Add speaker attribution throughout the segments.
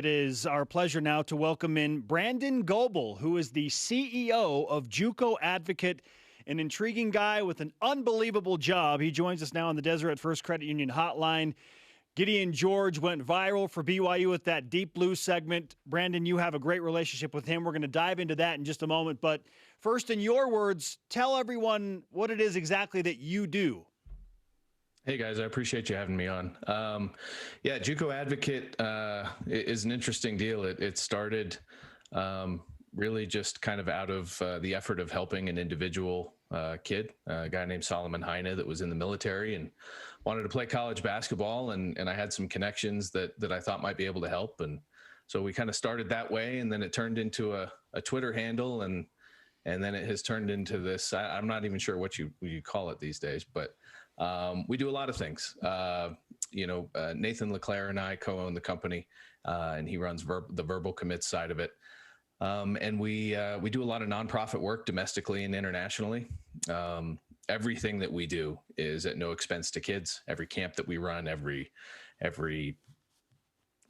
Speaker 1: It is our pleasure now to welcome in Brandon Goble, who is the CEO of JUCOadvocate, an intriguing guy with an unbelievable job. He joins us now on the Deseret First Credit Union hotline. Gideon George went viral for BYU with that Deep Blue segment. Brandon, you have a great relationship with him. We're going to dive into that in just a moment. But first, in your words, tell everyone what it is exactly that you do.
Speaker 2: Hey guys, I appreciate you having me on. JUCOadvocate is an interesting deal. It started really just kind of out of the effort of helping an individual kid, a guy named Solomon Heine that was in the military and wanted to play college basketball, and I had some connections that I thought might be able to help, and so we kind of started that way, and then it turned into a Twitter handle, and then it has turned into this. I'm not even sure what you call it these days, but we do a lot of things. Nathan LeClaire and I co-own the company, and he runs the verbal commit side of it. And we do a lot of nonprofit work domestically and internationally. Everything that we do is at no expense to kids. Every camp that we run, every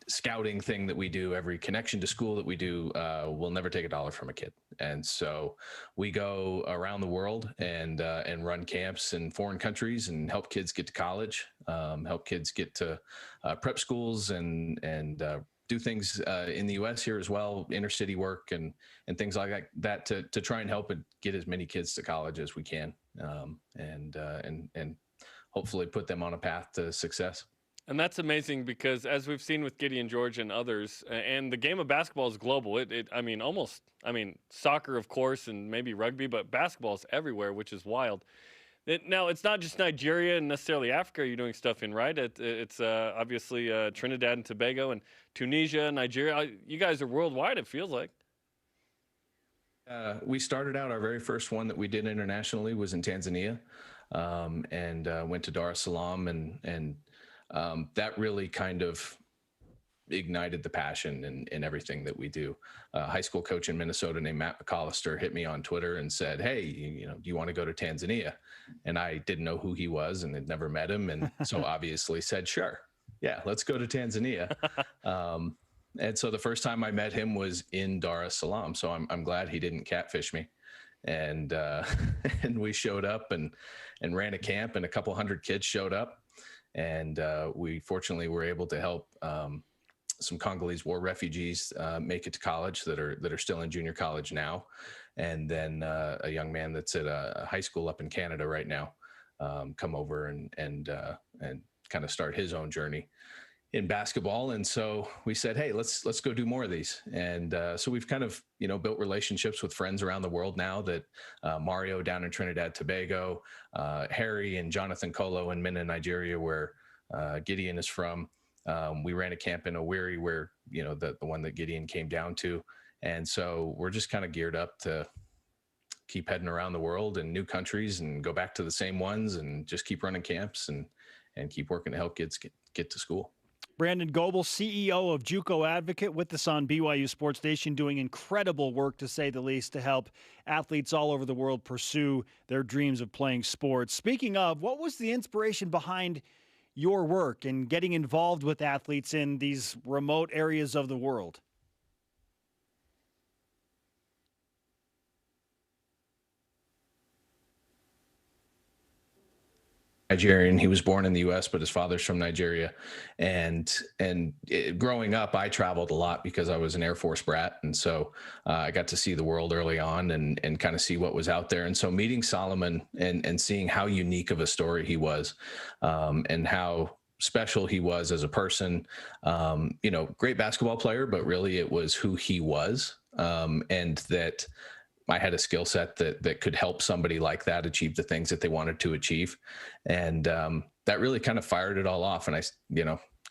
Speaker 2: scouting thing that we do, every connection to school that we do, we'll never take $1 from a kid. And so we go around the world and run camps in foreign countries and help kids get to college, help kids get to prep schools and do things in the U.S. here as well, inner city work and things like that to try and help and get as many kids to college as we can, and hopefully put them on a path to success.
Speaker 3: And that's amazing because, as we've seen with Gideon George and others, and the game of basketball is global. Soccer, of course, and maybe rugby, but basketball is everywhere, which is wild. Now, it's not just Nigeria and necessarily Africa you're doing stuff in, right? It's obviously Trinidad and Tobago and Tunisia, Nigeria. You guys are worldwide, it feels like.
Speaker 2: We started out, our very first one that we did internationally was in Tanzania, and went to Dar es Salaam, and that really kind of ignited the passion in everything that we do. A high school coach in Minnesota named Matt McAllister hit me on Twitter and said, "Hey, do you want to go to Tanzania?" And I didn't know who he was and had never met him. And so obviously said, "Sure. Yeah, let's go to Tanzania." And so the first time I met him was in Dar es Salaam. So I'm glad he didn't catfish me. And and we showed up and ran a camp, and a couple hundred kids showed up. And we fortunately were able to help some Congolese war refugees make it to college that are still in junior college now, and then a young man that's at a high school up in Canada right now come over and kind of start his own journey in basketball. And so we said, hey, let's go do more of these. And so we've kind of built relationships with friends around the world now. That Mario down in Trinidad Tobago, Harry and Jonathan Kolo in Minna, Nigeria, where Gideon is from. We ran a camp in Owerri where, the one that Gideon came down to. And so we're just kind of geared up to keep heading around the world and new countries and go back to the same ones and just keep running camps and keep working to help kids get to school.
Speaker 1: Brandon Goble, CEO of JUCOadvocate, with us on BYU Sports Nation, doing incredible work, to say the least, to help athletes all over the world pursue their dreams of playing sports. Speaking of, what was the inspiration behind your work and getting involved with athletes in these remote areas of the world?
Speaker 2: Nigerian. He was born in the U.S., but his father's from Nigeria. And growing up, I traveled a lot because I was an Air Force brat. And so I got to see the world early on and kind of see what was out there. And so meeting Solomon and seeing how unique of a story he was, and how special he was as a person, great basketball player, but really it was who he was, and that I had a skill set that could help somebody like that achieve the things that they wanted to achieve. And that really kind of fired it all off. And I,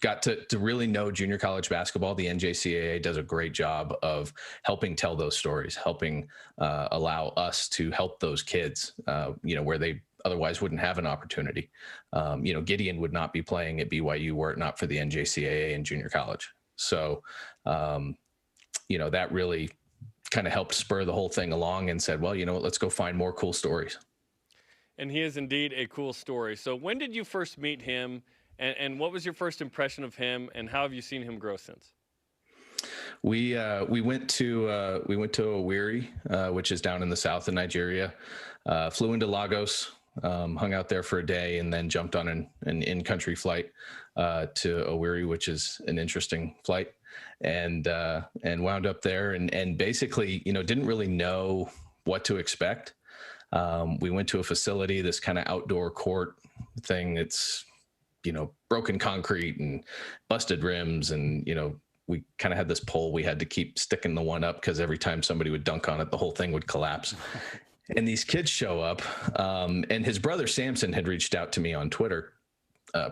Speaker 2: got to really know junior college basketball. The NJCAA does a great job of helping tell those stories, helping allow us to help those kids, where they otherwise wouldn't have an opportunity. Gideon would not be playing at BYU were it not for the NJCAA in junior college. So, that really kind of helped spur the whole thing along and said, well, let's go find more cool stories.
Speaker 3: And he is indeed a cool story. So when did you first meet him, and what was your first impression of him, and how have you seen him grow since?
Speaker 2: We went to Owerri, which is down in the south of Nigeria. Flew into Lagos, hung out there for a day, and then jumped on an in-country flight to Owerri, which is an interesting flight, and wound up there and basically, didn't really know what to expect. We went to a facility, this kind of outdoor court thing. It's, broken concrete and busted rims. And, we kind of had this pole we had to keep sticking the one up because every time somebody would dunk on it, the whole thing would collapse. And these kids show up, and his brother Samson had reached out to me on Twitter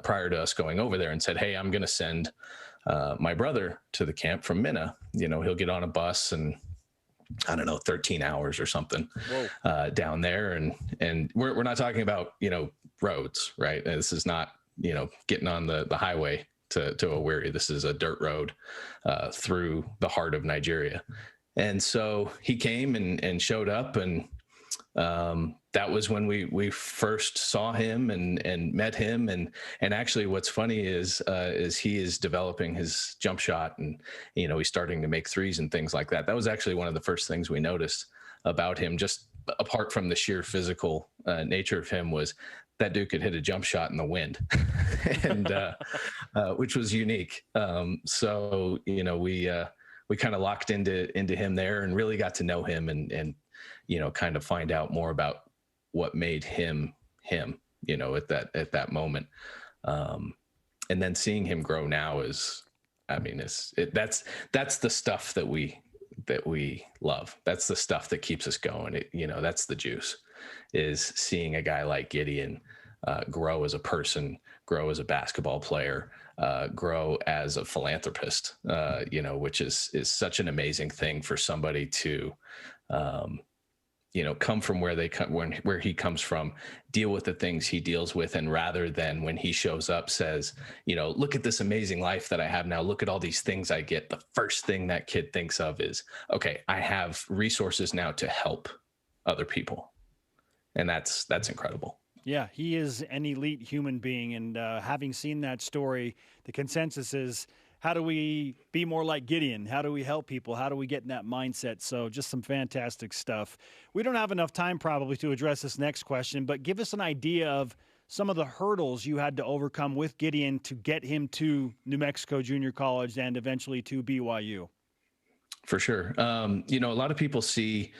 Speaker 2: prior to us going over there and said, "Hey, I'm going to send my brother to the camp from Minna. He'll get on a bus and, I don't know, 13 hours or something down there." And we're not talking about, roads, right? This is not, getting on the highway to Owerri. This is a dirt road through the heart of Nigeria. And so he came and showed up, and that was when we first saw him and met him. And actually what's funny is he is developing his jump shot, and, he's starting to make threes and things like that. That was actually one of the first things we noticed about him, just apart from the sheer physical nature of him, was that dude could hit a jump shot in the wind, and which was unique. So, we kind of locked into him there and really got to know him and kind of find out more about what made him, at that moment. And then seeing him grow now that's the stuff that we love. That's the stuff that keeps us going. That's the juice, is seeing a guy like Gideon grow as a person, grow as a basketball player, grow as a philanthropist, which is such an amazing thing for somebody to, come from where he comes from, deal with the things he deals with. And rather than when he shows up says, "Look at this amazing life that I have now. Look at all these things I get." The first thing that kid thinks of is, okay, I have resources now to help other people. And that's incredible.
Speaker 1: Yeah, he is an elite human being. And having seen that story, the consensus is, how do we be more like Gideon? How do we help people? How do we get in that mindset? So just some fantastic stuff. We don't have enough time probably to address this next question, but give us an idea of some of the hurdles you had to overcome with Gideon to get him to New Mexico Junior College and eventually to BYU.
Speaker 2: For sure. A lot of people see,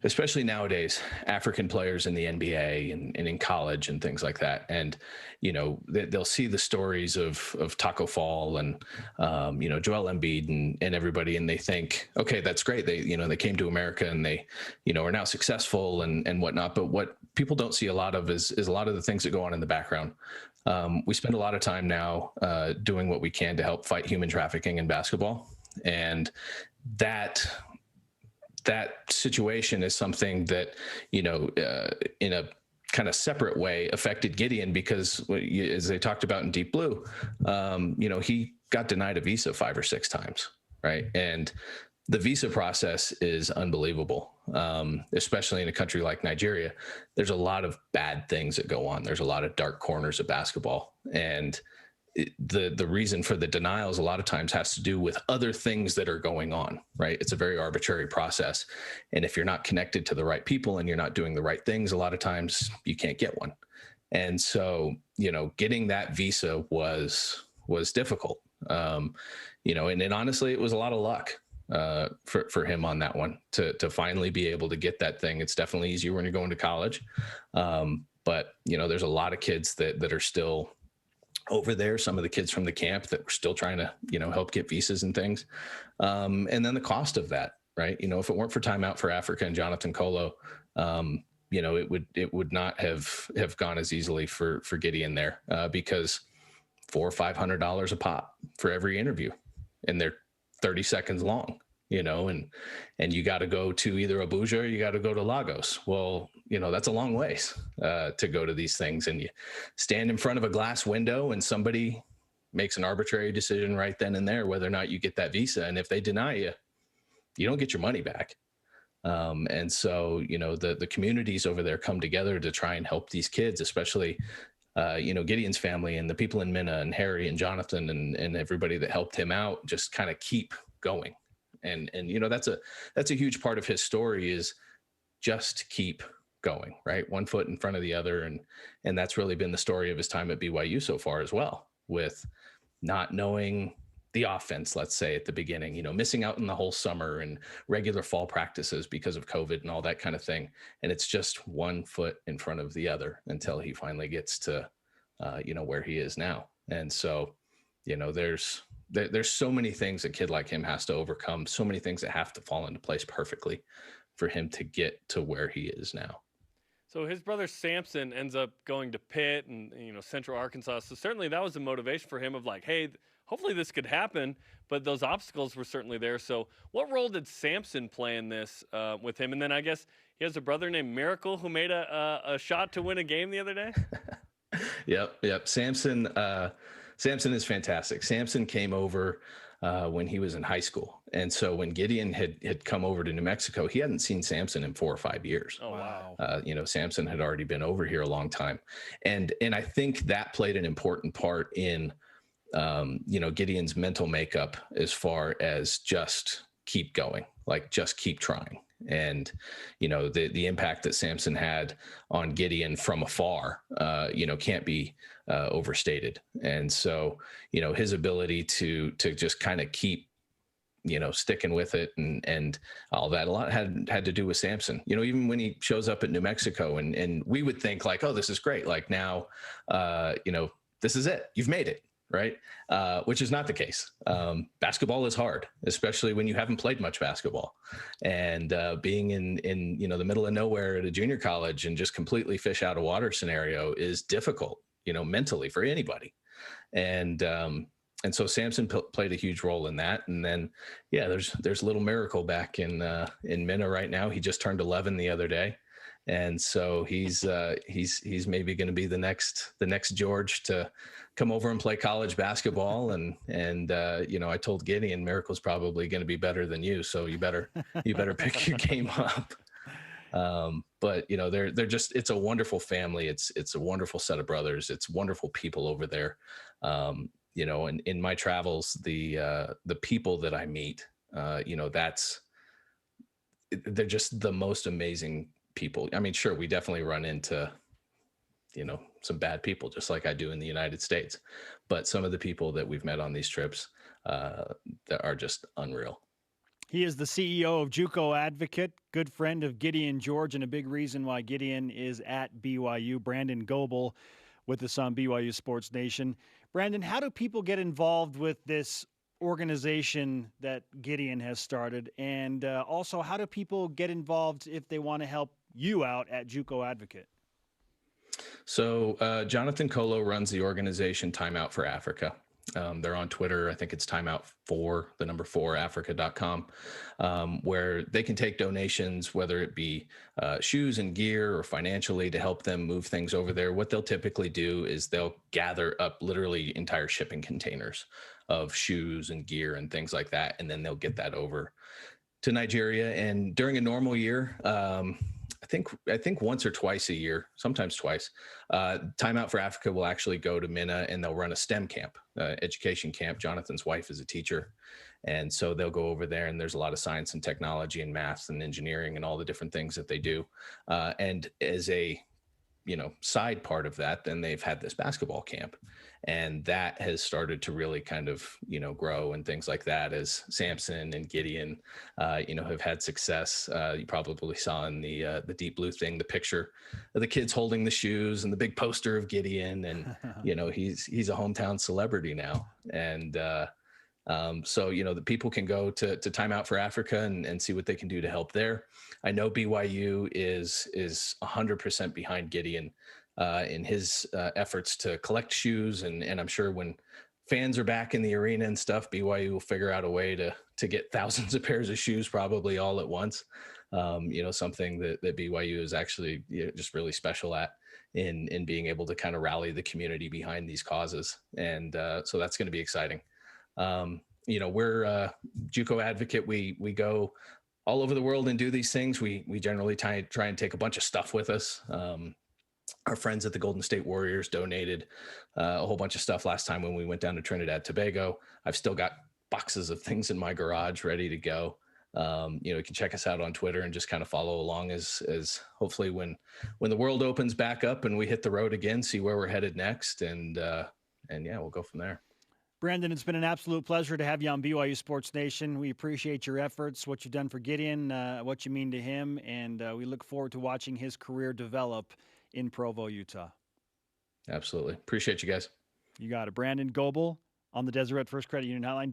Speaker 2: especially nowadays, African players in the NBA and in college and things like that. And, they'll see the stories of Taco Fall and, Joel Embiid and everybody, and they think, okay, that's great. They came to America and they, are now successful and whatnot. But what people don't see a lot of is a lot of the things that go on in the background. We spend a lot of time now doing what we can to help fight human trafficking in basketball. And that situation is something that, in a kind of separate way affected Gideon, because as they talked about in Deep Blue, he got denied a visa 5 or 6 times. Right. And the visa process is unbelievable, especially in a country like Nigeria. There's a lot of bad things that go on. There's a lot of dark corners of basketball. And the reason for the denials a lot of times has to do with other things that are going on, right? It's a very arbitrary process. And if you're not connected to the right people and you're not doing the right things, a lot of times you can't get one. And so, getting that visa was difficult. And honestly, it was a lot of luck for him on that one to finally be able to get that thing. It's definitely easier when you're going to college. But there's a lot of kids that are still over there, some of the kids from the camp that were still trying to, help get visas and things. And then the cost of that, right? If it weren't for Time Out for Africa and Jonathan Kolo, it would not have gone as easily for Gideon there, because $400 or $500 a pop for every interview, and they're 30 seconds long, and you got to go to either Abuja or you got to go to Lagos. Well, that's a long ways to go to these things, and you stand in front of a glass window and somebody makes an arbitrary decision right then and there whether or not you get that visa. And if they deny you, you don't get your money back. And so, the communities over there come together to try and help these kids, especially, Gideon's family and the people in Minna and Harry and Jonathan and everybody that helped him out, just kind of keep going. And you know, that's a huge part of his story, is just keep going, right? One foot in front of the other. And that's really been the story of his time at BYU so far as well, with not knowing the offense, let's say at the beginning, you know, missing out on the whole summer and regular fall practices because of COVID and all that kind of thing. And it's just one foot in front of the other until he finally gets to, you know, where he is now. And so, you know, there's so many things a kid like him has to overcome, so many things that have to fall into place perfectly for him to get to where he is now.
Speaker 3: So his brother Samson ends up going to Pitt and, you know, Central Arkansas. So certainly that was a motivation for him of like, hey, hopefully this could happen. But those obstacles were certainly there. So what role did Samson play in this with him? And then I guess he has a brother named Miracle who made a shot to win a game the other day.
Speaker 2: Yep. Samson is fantastic. Samson came over when he was in high school. And so when Gideon had come over to New Mexico, he hadn't seen Samson in 4 or 5 years.
Speaker 3: Oh, wow.
Speaker 2: You know, Samson had already been over here a long time. And I think that played an important part in, you know, Gideon's mental makeup as far as just keep going, like just keep trying. And, you know, the impact that Samson had on Gideon from afar, you know, can't be overstated. And so, you know, his ability to just kind of keep, you know, sticking with it and all that, a lot had to do with Samson. You know, even when he shows up at New Mexico and we would think like, oh, this is great. Like now, you know, this is it. You've made it. Right. Which is not the case. Basketball is hard, especially when you haven't played much basketball, and being in, you know, the middle of nowhere at a junior college and just completely fish out of water scenario is difficult, you know, mentally for anybody. And so Samson played a huge role in that. And then, yeah, there's little Miracle back in Minna right now. He just turned 11 the other day. And so he's maybe going to be the next George to come over and play college basketball. And you know, I told Gideon Miracle's probably going to be better than you. So you better pick your game up. But you know, they're just, it's a wonderful family. It's a wonderful set of brothers. It's wonderful people over there. You know, and in my travels, the people that I meet, you know, they're just the most amazing people. I mean, sure, we definitely run into, you know, some bad people, just like I do in the United States, but some of the people that we've met on these trips that are just unreal.
Speaker 1: He is the CEO of JUCOadvocate, good friend of Gideon George, and a big reason why Gideon is at BYU. Brandon Goble with us on BYU Sports Nation. Brandon, how do people get involved with this organization that Gideon has started? And also, how do people get involved if they want to help you out at JUCOadvocate?
Speaker 2: So Jonathan Colo runs the organization Time Out for Africa. They're on Twitter. I think it's timeout4Africa.com, where they can take donations, whether it be shoes and gear or financially to help them move things over there. What they'll typically do is they'll gather up literally entire shipping containers of shoes and gear and things like that. And then they'll get that over to Nigeria. And during a normal year, I think once or twice a year, sometimes twice, Time Out for Africa will actually go to Minna and they'll run a STEM camp, education camp. Jonathan's wife is a teacher. And so they'll go over there and there's a lot of science and technology and math and engineering and all the different things that they do. And as a, you know, side part of that, then they've had this basketball camp. And that has started to really kind of, you know, grow and things like that as Samson and Gideon, you know, have had success. You probably saw in the Deep Blue thing, the picture of the kids holding the shoes and the big poster of Gideon. And, you know, he's a hometown celebrity now. And so, you know, the people can go to Time Out for Africa and see what they can do to help there. I know BYU is 100% behind Gideon in his efforts to collect shoes. And I'm sure when fans are back in the arena and stuff, BYU will figure out a way to get thousands of pairs of shoes probably all at once. You know, something that BYU is actually, you know, just really special at in being able to kind of rally the community behind these causes. And so that's going to be exciting. You know, we're JUCOadvocate. We go all over the world and do these things. We generally try and take a bunch of stuff with us. Our friends at the Golden State Warriors donated a whole bunch of stuff last time when we went down to Trinidad Tobago. I've still got boxes of things in my garage ready to go. You can check us out on Twitter and just kind of follow along as hopefully when the world opens back up and we hit the road again, see where we're headed next. And yeah, we'll go from there.
Speaker 1: Brandon, it's been an absolute pleasure to have you on BYU Sports Nation. We appreciate your efforts, what you've done for Gideon, what you mean to him, and we look forward to watching his career develop in Provo, Utah.
Speaker 2: Absolutely. Appreciate you guys.
Speaker 1: You got it. Brandon Goble on the Deseret First Credit Union Hotline.